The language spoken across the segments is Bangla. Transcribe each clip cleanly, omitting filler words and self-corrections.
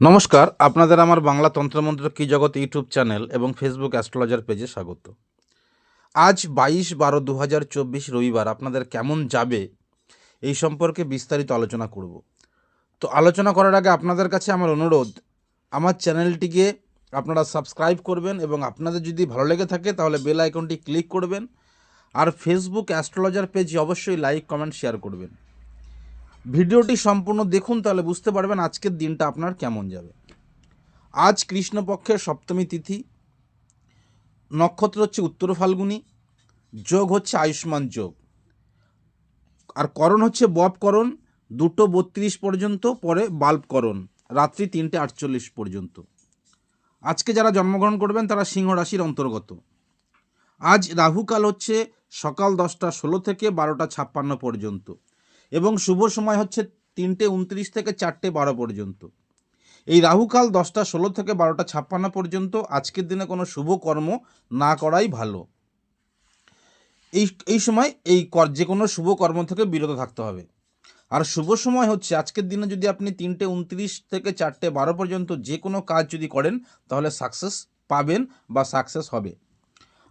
নমস্কার, আপনাদের আমার বাংলা তন্ত্রমন্ত্র কি জগৎ ইউটিউব চ্যানেল এবং ফেসবুক অ্যাস্ট্রোলজার পেজে স্বাগত। আজ 22/12/2024 রবিবার আপনাদের কেমন যাবে এই সম্পর্কে বিস্তারিত আলোচনা করব। তো আলোচনা করার আগে আপনাদের কাছে আমার অনুরোধ, আমার চ্যানেলটিকে আপনারা সাবস্ক্রাইব করবেন এবং আপনাদের যদি ভালো লেগে থাকে তাহলে বেল আইকনটি ক্লিক করবেন। আর ফেসবুক অ্যাস্ট্রোলজার পেজে অবশ্যই লাইক, কমেন্ট, শেয়ার করবেন। ভিডিওটি সম্পূর্ণ দেখুন, তাহলে বুঝতে পারবেন আজকের দিনটা আপনার কেমন যাবে। আজ কৃষ্ণপক্ষের সপ্তমী তিথি, নক্ষত্র হচ্ছে উত্তর ফাল্গুনী, যোগ হচ্ছে আয়ুষ্মান যোগ, আর করণ হচ্ছে ববকরণ 2:32 পর্যন্ত, পরে বাল্বকরণ রাত্রি 3:48 পর্যন্ত। আজকে যারা জন্মগ্রহণ করবেন তারা সিংহ রাশির অন্তর্গত। আজ রাহুকাল হচ্ছে সকাল 10:16 থেকে 12:56 পর্যন্ত এবং শুভ সময় হচ্ছে 3:29 থেকে 4:12 পর্যন্ত। এই রাহুকাল 10:16 থেকে 12:56 পর্যন্ত আজকের দিনে কোনো শুভ কর্ম না করাই ভালো। এই সময় যে কোনো শুভ কর্ম থেকে বিরত থাকতে হবে। আর শুভ সময় হচ্ছে আজকের দিনে যদি আপনি 3:29 থেকে 4:12 পর্যন্ত যে কোনো কাজ যদি করেন তাহলে সাকসেস পাবেন বা সাকসেস হবে।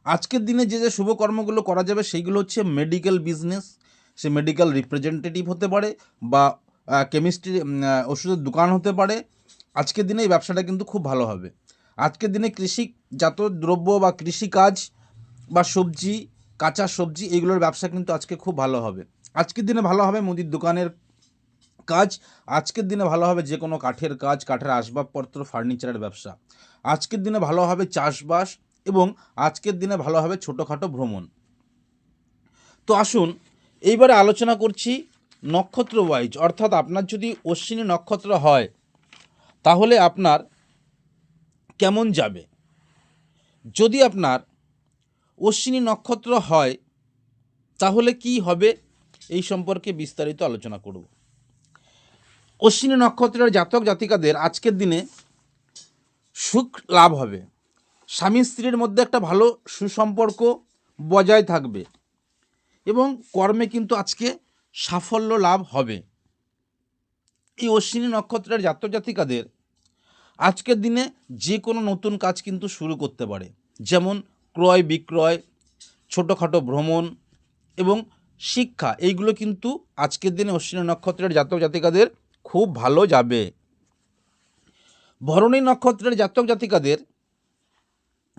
আজকের দিনে যে শুভ কর্মগুলো করা যাবে সেইগুলো হচ্ছে মেডিকেল বিজনেস, সে মেডিকেল রিপ্রেজেন্টেটিভ হতে পারে বা কেমিস্ট্রি ওষুধের দোকান হতে পারে। আজকের দিনে এই ব্যবসাটা কিন্তু খুব ভালো হবে। আজকের দিনে কৃষিজাত দ্রব্য বা কৃষিকাজ বা সবজি, কাঁচা সবজি এইগুলোর ব্যবসা কিন্তু আজকে খুব ভালো হবে। আজকের দিনে ভালো হবে মুদির দোকানের কাজ। আজকের দিনে ভালো হবে যে কোনো কাঠের কাজ, কাঠের আসবাবপত্র, ফার্নিচারের ব্যবসা। আজকের দিনে ভালো হবে চাষবাস এবং আজকের দিনে ভালো হবে ছোটোখাটো ভ্রমণ। তো আসুন এইবারে আলোচনা করছি নক্ষত্র ওয়াইজ, অর্থাৎ আপনার যদি অশ্বিনী নক্ষত্র হয় তাহলে আপনার কেমন যাবে। যদি আপনার অশ্বিনী নক্ষত্র হয় তাহলে কি হবে এই সম্পর্কে বিস্তারিত আলোচনা করব। অশ্বিনী নক্ষত্রের জাতক জাতিকাদের আজকের দিনে সুখ লাভ হবে, স্বামী স্ত্রীর মধ্যে একটা ভালো সুসম্পর্ক বজায় থাকবে এবং কর্মে কিন্তু আজকে সাফল্য লাভ হবে। এই অশ্বিনী নক্ষত্রের জাতক জাতিকাদের আজকের দিনে যে কোনো নতুন কাজ কিন্তু শুরু করতে পারে, যেমন ক্রয় বিক্রয়, ছোটোখাটো ভ্রমণ এবং শিক্ষা, এইগুলো কিন্তু আজকের দিনে অশ্বিনী নক্ষত্রের জাতক জাতিকাদের খুব ভালো যাবে। ভরণী নক্ষত্রের জাতক জাতিকাদের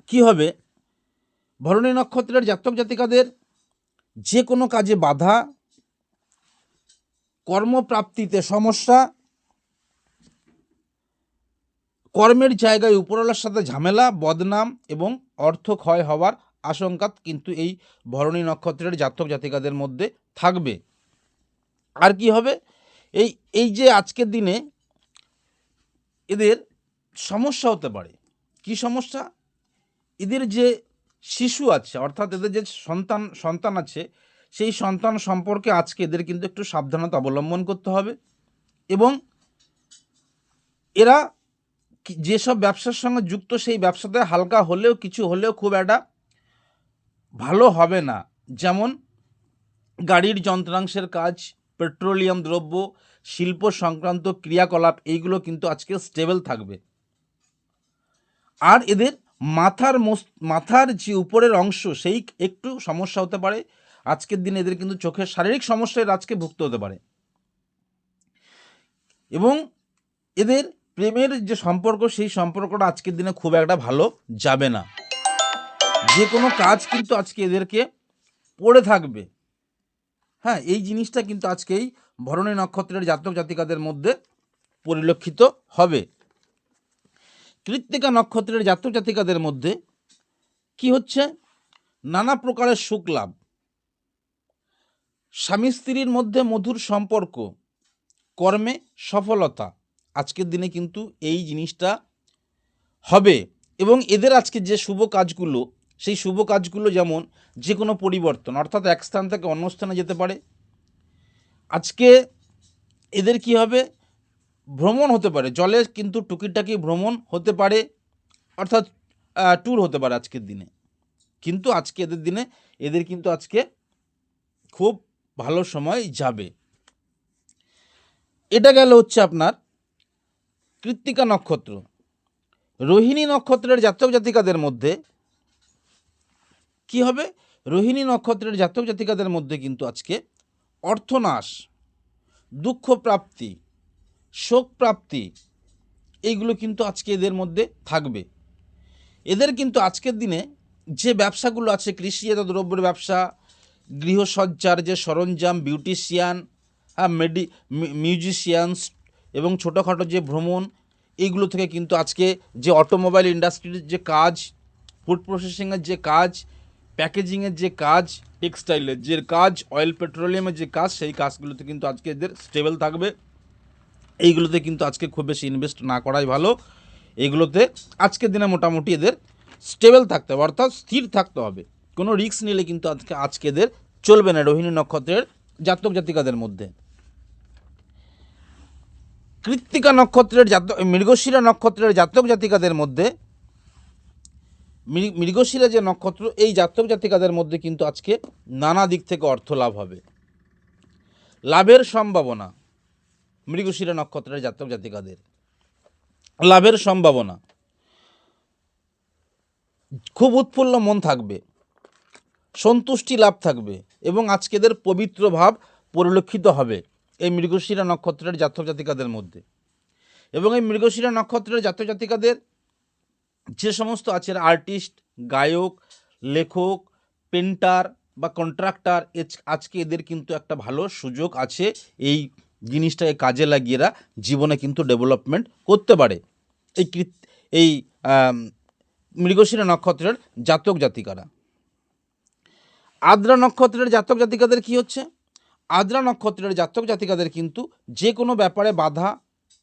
কি হবে, ভরণী নক্ষত্রের জাতক জাতিকাদের যে কোনো কাজে বাধা, কর্মপ্রাপ্তিতে সমস্যা, কর্মের জায়গায় উপরওয়ালার সাথে ঝামেলা, বদনাম এবং অর্থ ক্ষয় হওয়ার আশঙ্কা কিন্তু এই ভরণী নক্ষত্রের জাতক জাতিকাদের মধ্যে থাকবে। আর কি হবে, এই যে আজকের দিনে এদের সমস্যা হতে পারে। কি সমস্যা, এদের যে শিশু আছে অর্থাৎ এদের যে সন্তান আছে সেই সন্তান সম্পর্কে আজকে এদের কিন্তু একটু সাবধানতা অবলম্বন করতে হবে এবং এরা যেসব ব্যবসার সঙ্গে যুক্ত সেই ব্যবসাতে হালকা হলেও কিছু হলেও খুব একটা ভালো হবে না। যেমন গাড়ির যন্ত্রাংশের কাজ, পেট্রোলিয়াম দ্রব্য, শিল্প সংক্রান্ত ক্রিয়াকলাপ, এইগুলো কিন্তু আজকে স্টেবল থাকবে। আর এদের মাথার যে উপরের অংশ সেই একটু সমস্যা হতে পারে। আজকের দিনে এদের কিন্তু চোখের শারীরিক সমস্যায় আজকে ভুগতে হতে পারে এবং এদের প্রেমের যে সম্পর্ক সেই সম্পর্কটা আজকের দিনে খুব একটা ভালো যাবে না। যে কোনো কাজ কিন্তু আজকে এদেরকে পড়ে থাকবে। হ্যাঁ, এই জিনিসটা কিন্তু আজকেই ভরণী নক্ষত্রের জাতক জাতিকাদের মধ্যে পরিলক্ষিত হবে। কৃত্তিকা নক্ষত্রের জাতক জাতিকাদের মধ্যে কি হচ্ছে, নানা প্রকারের সুখ লাভ, স্বামী স্ত্রীর মধ্যে মধুর সম্পর্ক, কর্মে সফলতা, আজকের দিনে কিন্তু এই জিনিসটা হবে। এবং এদের আজকে যে শুভ কাজগুলো সেই শুভ কাজগুলো যেমন যে কোনো পরিবর্তন, অর্থাৎ এক স্থান থেকে অন্য স্থানে যেতে পারে। আজকে এদের কি হবে, ভ্রমণ হতে পারে, জলে কিন্তু টুকিটাকি ভ্রমণ হতে পারে, অর্থাৎ ট্যুর হতে পারে আজকের দিনে। কিন্তু আজকে এদের কিন্তু আজকে খুব ভালো সময় যাবে। এটা গেল হচ্ছে আপনার কৃত্তিকা নক্ষত্র, রোহিণী নক্ষত্রের জাতক জাতিকাদের মধ্যে কি হবে? রোহিণী নক্ষত্রের জাতক জাতিকাদের মধ্যে কিন্তু আজকে অর্থনাশ, দুঃখ প্রাপ্তি, শোক প্রাপ্তি, এইগুলো কিন্তু আজকে এদের মধ্যে থাকবে। এদের কিন্তু আজকের দিনে যে ব্যবসাগুলো আছে, কৃষিজাত দ্রব্যের ব্যবসা, গৃহসজ্জার যে সরঞ্জাম, বিউটিশিয়ান, মিউজিশিয়ানস এবং ছোটোখাটো যে ভ্রমণ, এইগুলো থেকে কিন্তু আজকে যে অটোমোবাইল ইন্ডাস্ট্রির যে কাজ, ফুড প্রসেসিংয়ের যে কাজ, প্যাকেজিংয়ের যে কাজ, টেক্সটাইলের যে কাজ, অয়েল পেট্রোলিয়ামের যে কাজ, সেই কাজগুলোতে কিন্তু আজকে এদের স্টেবল থাকবে। এইগুলোতে কিন্তু আজকে খুব বেশি ইনভেস্ট না করাই ভালো। এইগুলোতে আজকের দিনে মোটামুটি এদের স্টেবল থাকতে হবে, অর্থাৎ স্থির থাকতে হবে। কোনো রিস্ক নিলে কিন্তু আজকে এদের চলবে না রোহিণী নক্ষত্রের জাতক জাতিকাদের মধ্যে। কৃত্তিকা নক্ষত্রের মৃগশিরা নক্ষত্রের জাতক জাতিকাদের মধ্যে, মৃগশিরা যে নক্ষত্র, এই জাতক জাতিকাদের মধ্যে কিন্তু আজকে নানা দিক থেকে অর্থ লাভ হবে, লাভের সম্ভাবনা। মৃগশিরা নক্ষত্রের জাতক জাতিকাদের লাভের সম্ভাবনা, খুব উৎফুল্ল মন থাকবে, সন্তুষ্টি লাভ থাকবে এবং আজকেদের পবিত্র ভাব পরিলক্ষিত হবে এই মৃগশিরা নক্ষত্রের জাতক জাতিকাদের মধ্যে। এবং এই মৃগশিরা নক্ষত্রের জাতক জাতিকাদের যে সমস্ত আছে, আর্টিস্ট, গায়ক, লেখক, পেন্টার বা কন্ট্রাক্টর, আজকে এদের কিন্তু একটা ভালো সুযোগ আছে। এই জিনিসটাকে কাজে লাগিয়ে এরা জীবনে কিন্তু ডেভেলপমেন্ট করতে পারে এই মৃগশিরা নক্ষত্রের জাতক জাতিকারা। আদ্রা নক্ষত্রের জাতক জাতিকাদের কি হচ্ছে? আদ্রা নক্ষত্রের জাতক জাতিকাদের কিন্তু যে কোনো ব্যাপারে বাধা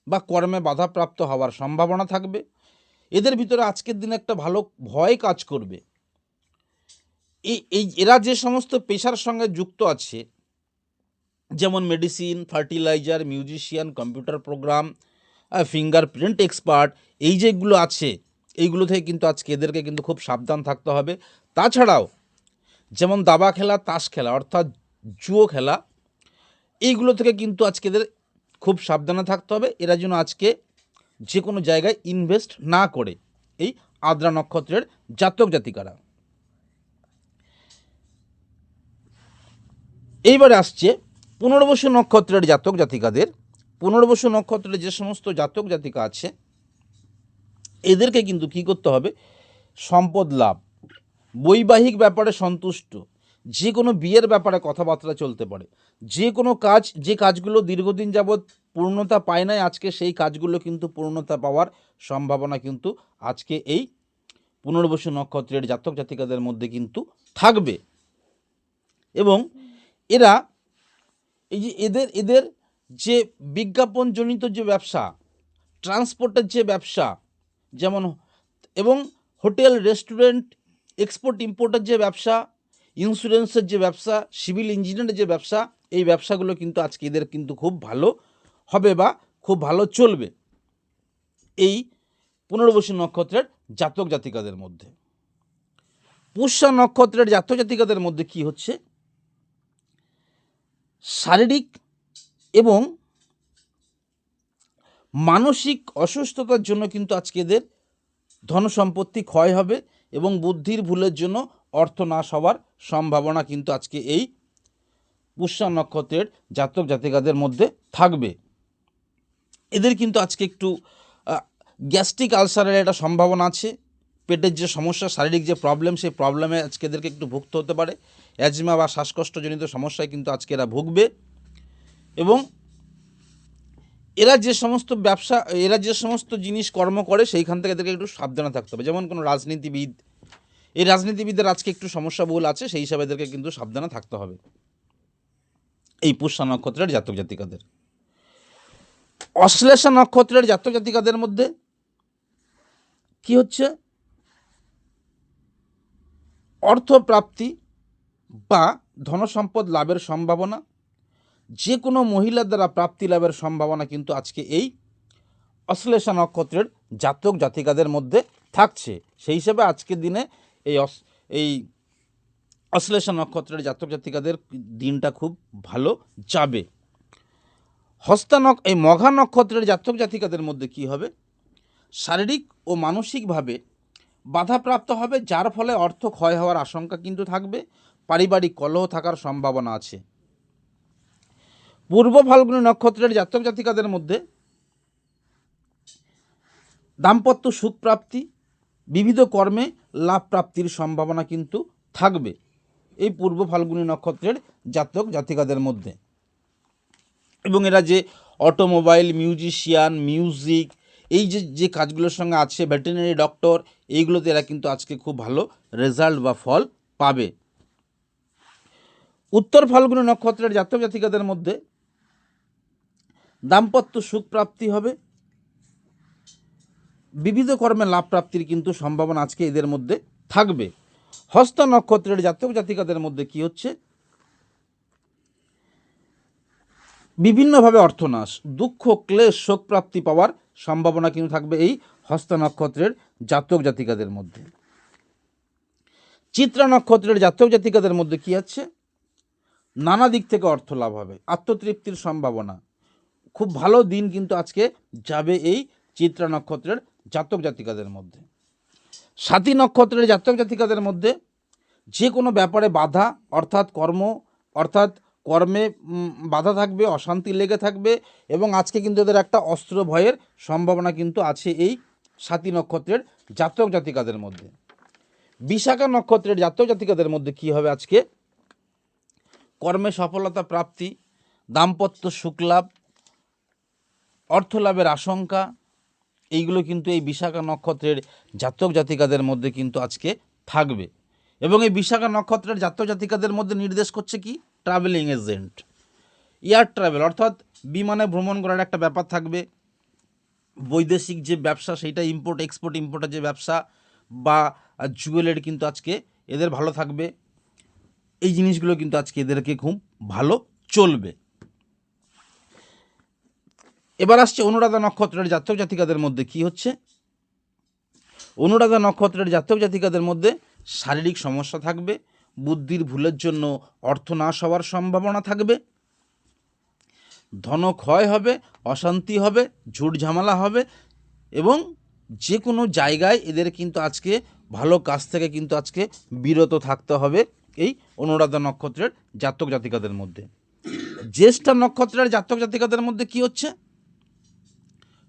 বা কর্মে বাধাপ্রাপ্ত হওয়ার সম্ভাবনা থাকবে। এদের ভিতরে আজকের দিনে একটা ভালো ভয় কাজ করবে। এরা যে সমস্ত পেশার সঙ্গে যুক্ত আছে, যেমন medicine, fertiliser, musician, computer program, fingerprint expert, এই যেগুলো আছে, এইগুলো থেকে কিন্তু আজকে এদেরকে কিন্তু খুব সাবধান থাকতে হবে। তাছাড়াও যেমন দাবা খেলা, তাস খেলা, অর্থাৎ জুয়ো খেলা, এইগুলো থেকে কিন্তু আজকে এদের খুব সাবধানে থাকতে হবে। এরা যেন আজকে যে কোনো জায়গায় ইনভেস্ট না করে, এই আদ্রা নক্ষত্রের জাতক জাতিকারা। এইবারে আসছে পুনর্বসু নক্ষত্রের জাতক জাতিকাদের। পুনর্বসু নক্ষত্রের যে সমস্ত জাতক জাতিকা আছে, এদেরকে কিন্তু কী করতে হবে? সম্পদ লাভ, বৈবাহিক ব্যাপারে সন্তুষ্ট, যে কোনো বিয়ের ব্যাপারে কথাবার্তা চলতে পারে, যে কোনো কাজ, যে কাজগুলো দীর্ঘদিন যাবৎ পূর্ণতা পায় নাই, আজকে সেই কাজগুলো কিন্তু পূর্ণতা পাওয়ার সম্ভাবনা কিন্তু আজকে এই পুনর্বসু নক্ষত্রের জাতক জাতিকাদের মধ্যে কিন্তু থাকবে। এবং এরা এই যে এদের যে বিজ্ঞাপনজনিত যে ব্যবসা, ট্রান্সপোর্টের যে ব্যবসা, যেমন এবং হোটেল, রেস্টুরেন্ট, এক্সপোর্ট ইম্পোর্টের যে ব্যবসা, ইন্স্যুরেন্সের যে ব্যবসা, সিভিল ইঞ্জিনিয়ারের যে ব্যবসা, এই ব্যবসাগুলো কিন্তু আজকে এদের কিন্তু খুব ভালো হবে বা খুব ভালো চলবে এই পুনর্বসু নক্ষত্রের জাতক জাতিকাদের মধ্যে। পুষ্যা নক্ষত্রের জাতক জাতিকাদের মধ্যে কি হচ্ছে? শারীরিক এবং মানসিক অসুস্থতার জন্য কিন্তু আজকে এদের ধন সম্পত্তি ক্ষয় হবে এবং বুদ্ধির ভুলের জন্য অর্থ নাশ হওয়ার সম্ভাবনা কিন্তু আজকে এই পুষ্যা নক্ষত্রের জাতক জাতিকাদের মধ্যে থাকবে। এদের কিন্তু আজকে একটু গ্যাস্ট্রিক আলসারের একটা সম্ভাবনা আছে। পেটের যে সমস্যা, শারীরিক যে প্রবলেম, সেই প্রবলেমে আজকে এদেরকে একটু ভুগতে হতে পারে। অ্যাজমা বা শ্বাসকষ্টজনিত সমস্যায় কিন্তু আজকে এরা ভুগবে। এবং এরা যে সমস্ত ব্যবসা, এরা যে সমস্ত জিনিস কর্ম করে, সেইখান থেকে এদেরকে একটু সাবধানে থাকতে হবে। যেমন কোনো রাজনীতিবিদ, এই রাজনীতিবিদদের আজকে একটু সমস্যা বহুল আছে, সেই হিসাবে এদেরকে কিন্তু সাবধানে থাকতে হবে এই পুষ্যা নক্ষত্রের জাতক জাতিকাদের। অশ্লেষা নক্ষত্রের জাতক জাতিকাদের মধ্যে কি হচ্ছে? অর্থপ্রাপ্তি বা ধনসম্পদ লাভের সম্ভাবনা, যে কোনো মহিলার দ্বারা প্রাপ্তি লাভের সম্ভাবনা কিন্তু আজকে এই অশ্লেষা নক্ষত্রের জাতক জাতিকাদের মধ্যে থাকছে। সেই হিসাবে আজকের দিনে এই অশ্লেষা নক্ষত্রের জাতক জাতিকাদের দিনটা খুব ভালো যাবে। এই মঘা নক্ষত্রের জাতক জাতিকাদের মধ্যে কি হবে, শারীরিক ও মানসিকভাবে বাধাপ্রাপ্ত হবে, যার ফলে অর্থ ক্ষয় হওয়ার আশঙ্কা কিন্তু থাকবে, পারিবারিক কলহ থাকার সম্ভাবনা আছে। পূর্ব ফাল্গুনী নক্ষত্রের জাতক জাতিকাদের মধ্যে দাম্পত্য সুখ প্রাপ্তি, বিবিধ কর্মে লাভ প্রাপ্তির সম্ভাবনা কিন্তু থাকবে এই পূর্ব ফাল্গুনী নক্ষত্রের জাতক জাতিকাদের মধ্যে। এবং এরা যে অটোমোবাইল, মিউজিশিয়ান, মিউজিক, এই যে কাজগুলোর সঙ্গে আছে, ভেটেরিনারি ডক্টর, এইগুলোতে এরা কিন্তু আজকে খুব ভালো রেজাল্ট বা ফল পাবে। উত্তর ফাল্গুনী নক্ষত্রের জাতক জাতিকাদের মধ্যে দাম্পত্য সুখ প্রাপ্তি হবে, বিবিধ কর্মে লাভ প্রাপ্তির কিন্তু সম্ভাবনা আজকে এদের মধ্যে থাকবে। হস্ত নক্ষত্রের জাতক জাতিকাদের মধ্যে কি হচ্ছে, বিভিন্নভাবে অর্থনাশ, দুঃখ, ক্লেশ, শোক প্রাপ্তি পাওয়ার সম্ভাবনা কিন্তু থাকবে এই হস্ত নক্ষত্রের জাতক জাতিকাদের মধ্যে। চিত্রা নক্ষত্রের জাতক জাতিকাদের মধ্যে কি আছে, নানা দিক থেকে অর্থ লাভ হবে, আত্মতৃপ্তির সম্ভাবনা, খুব ভালো দিন কিন্তু আজকে যাবে এই চিত্রা নক্ষত্রের জাতক জাতিকাদের মধ্যে। স্বাতী নক্ষত্রের জাতক জাতিকাদের মধ্যে যে কোনো ব্যাপারে বাধা, অর্থাৎ কর্মে বাধা থাকবে, অশান্তি লেগে থাকবে, এবং আজকে কিন্তু এদের একটা অস্ত্র ভয়ের সম্ভাবনা কিন্তু আছে এই স্বাতী নক্ষত্রের জাতক জাতিকাদের মধ্যে। বিশাখা নক্ষত্রের জাতক জাতিকাদের মধ্যে কি হবে আজকে, কর্মে সফলতা প্রাপ্তি, দাম্পত্য সুখলাভ, অর্থলাভের আশঙ্কা, এইগুলো কিন্তু এই বিশাখা নক্ষত্রের জাতক জাতিকাদের মধ্যে কিন্তু আজকে থাকবে। এবং এই বিশাখা নক্ষত্রের জাতক জাতিকাদের মধ্যে নির্দেশ করছে কি, ট্রাভেলিং এজেন্ট, এয়ার ট্রাভেল, অর্থাৎ বিমানে ভ্রমণ করার একটা ব্যাপার থাকবে, বৈদেশিক যে ব্যবসা সেইটা ইম্পোর্টের যে ব্যবসা, বা জুয়েলারি কিন্তু আজকে এদের ভালো থাকবে। এই জিনিসগুলো কিন্তু আজকে এদেরকে খুব ভালো চলবে। এবার আসছে অনুরাধা নক্ষত্রের জাতক জাতিকাদের মধ্যে কি হচ্ছে, অনুরাধা নক্ষত্রের জাতক জাতিকাদের মধ্যে শারীরিক সমস্যা থাকবে, বুদ্ধির ভুলের জন্য অর্থ নাশ হওয়ার সম্ভাবনা থাকবে, ধন ক্ষয় হবে, অশান্তি হবে, ঝুট ঝামেলা হবে, এবং যে কোনো জায়গায় এদের কিন্তু আজকে ভালো কাজ থেকে কিন্তু আজকে বিরত থাকতে হবে এই অনুরাধা নক্ষত্রের জাতক জাতিকাদের মধ্যে। জ্যেষ্ঠা নক্ষত্রের জাতক জাতিকাদের মধ্যে কি হচ্ছে,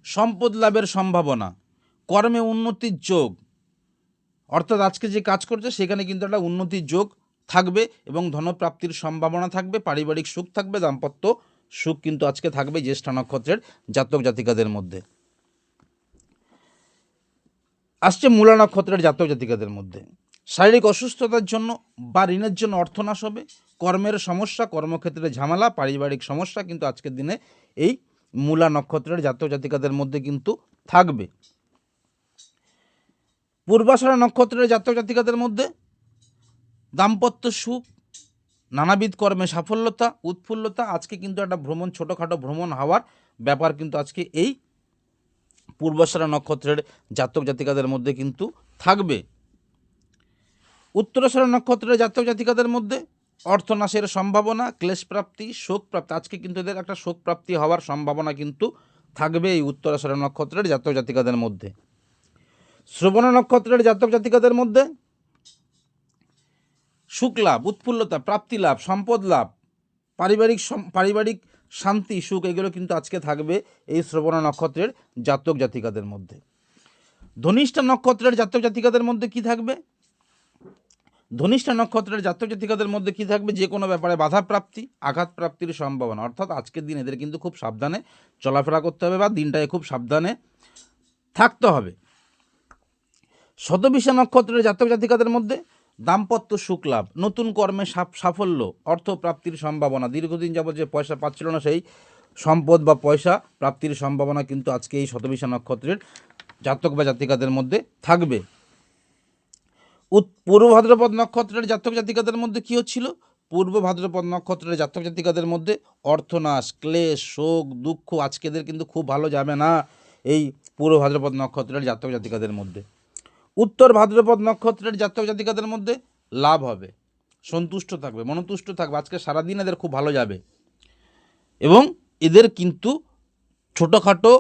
সম্পদ লাভের সম্ভাবনা, কর্মে উন্নতির যোগ, অর্থাৎ আজকে যে কাজ করছে সেখানে কিন্তু একটা উন্নতির যোগ থাকবে, এবং ধনপ্রাপ্তির সম্ভাবনা থাকবে, পারিবারিক সুখ থাকবে, দাম্পত্য সুখ কিন্তু আজকে থাকবে জ্যেষ্ঠা নক্ষত্রের জাতক জাতিকাদের মধ্যে। আসছে মূলা নক্ষত্রের জাতক জাতিকাদের মধ্যে শারীরিক অসুস্থতার জন্য বা ঋণের জন্য অর্থনাশ হবে, কর্মের সমস্যা, কর্মক্ষেত্রে ঝামেলা, পারিবারিক সমস্যা কিন্তু আজকের দিনে এই মূলা নক্ষত্রের জাতক জাতিকাদের মধ্যে কিন্তু থাকবে। পূর্বাষাঢ়া নক্ষত্রের জাতক জাতিকাদের মধ্যে দাম্পত্য সুখ, নানাবিধ কর্মে সাফল্যতা, উৎফুল্লতা, আজকে কিন্তু একটা ছোটোখাটো ভ্রমণ হওয়ার ব্যাপার কিন্তু আজকে এই পূর্বাষাঢ়া নক্ষত্রের জাতক জাতিকাদের মধ্যে কিন্তু থাকবে। উত্তরাষাঢ়া নক্ষত্রের জাতক জাতিকাদের মধ্যে অর্থনাশের সম্ভাবনা, ক্লেশপ্রাপ্তি, শোকপ্রাপ্তি, আজকে কিন্তু এদের একটা শোকপ্রাপ্তি হওয়ার সম্ভাবনা কিন্তু থাকবে এই উত্তরাষাঢ়া নক্ষত্রের জাতক জাতিকাদের মধ্যে। শ্রবণা নক্ষত্রের জাতক জাতিকাদের মধ্যে সুখ লাভ, উৎফুল্লতা, প্রাপ্তি লাভ, সম্পদ লাভ, পারিবারিক শান্তি, সুখ, এগুলো কিন্তু আজকে থাকবে এই শ্রবণা নক্ষত্রের জাতক জাতিকাদের মধ্যে। ধনিষ্ঠা নক্ষত্রের জাতক জাতিকাদের মধ্যে কি থাকবে, ধনিষ্ঠা নক্ষত্রের জাতক জাতিকাদের মধ্যে কি থাকবে, যে কোনো ব্যাপারে বাধা প্রাপ্তি, আঘাত প্রাপ্তির সম্ভাবনা, অর্থাৎ আজকের দিন এদের কিন্তু খুব সাবধানে চলাফেরা করতে হবে, বা দিনটায় খুব সাবধানে থাকতে হবে। শতবিশা নক্ষত্রের জাতক জাতিকাদের মধ্যে দাম্পত্য সুখ লাভ, নতুন কর্মে সাফল্য, অর্থ প্রাপ্তির সম্ভাবনা, দীর্ঘদিন যাবত যে পয়সা পাচ্ছিল না সেই সম্পদ বা পয়সা প্রাপ্তির সম্ভাবনা কিন্তু আজকে এই শতবিশা নক্ষত্রের জাতক বা জাতিকাদের মধ্যে থাকবে। পূর্ব ভাদ্রপদ নক্ষত্রের জাতক জাতিকাদের মধ্যে কী হচ্ছিল, পূর্ব ভাদ্রপদ নক্ষত্রের জাতক জাতিকাদের মধ্যে অর্থনাশ, ক্লেশ, শোক, দুঃখ, আজকে এদের কিন্তু খুব ভালো যাবে না এই পূর্ব ভাদ্রপদ নক্ষত্রের জাতক জাতিকাদের মধ্যে। উত্তর ভাদ্রপদ নক্ষত্রের জাতক জাতিকাদের মধ্যে লাভ হবে, সন্তুষ্ট থাকবে, মনতুষ্ট থাকবে, আজকে সারাদিন এদের খুব ভালো যাবে, এবং এদের কিন্তু ছোটোখাটো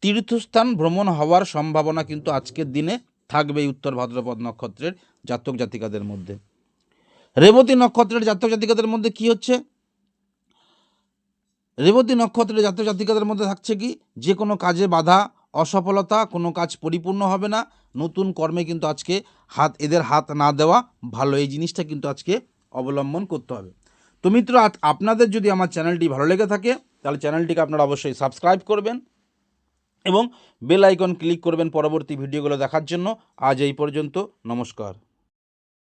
তীর্থস্থান ভ্রমণ হওয়ার সম্ভাবনা কিন্তু আজকের দিনে থাকবে এই উত্তর ভাদ্রপদ নক্ষত্রের জাতক জাতিকাদের মধ্যে। রেবতী নক্ষত্রের জাতক জাতিকাদের মধ্যে কি হচ্ছে? রেবতী নক্ষত্রের জাতক জাতিকাদের মধ্যে থাকছে কি, যে কোনো কাজে বাধা, অসফলতা, কোনো কাজ পরিপূর্ণ হবে না, নতুন কর্মে কিন্তু আজকে এদের হাত না দেওয়া ভালো, এই জিনিসটা কিন্তু আজকে অবলম্বন করতে হবে। তো মিত্র, আপনাদের যদি আমার চ্যানেলটি ভালো লেগে থাকে তাহলে চ্যানেলটিকে আপনারা অবশ্যই সাবস্ক্রাইব করবেন এবং বেল আইকন ক্লিক করবেন পরবর্তী ভিডিওগুলো দেখার জন্য। আজ এই পর্যন্ত, নমস্কার।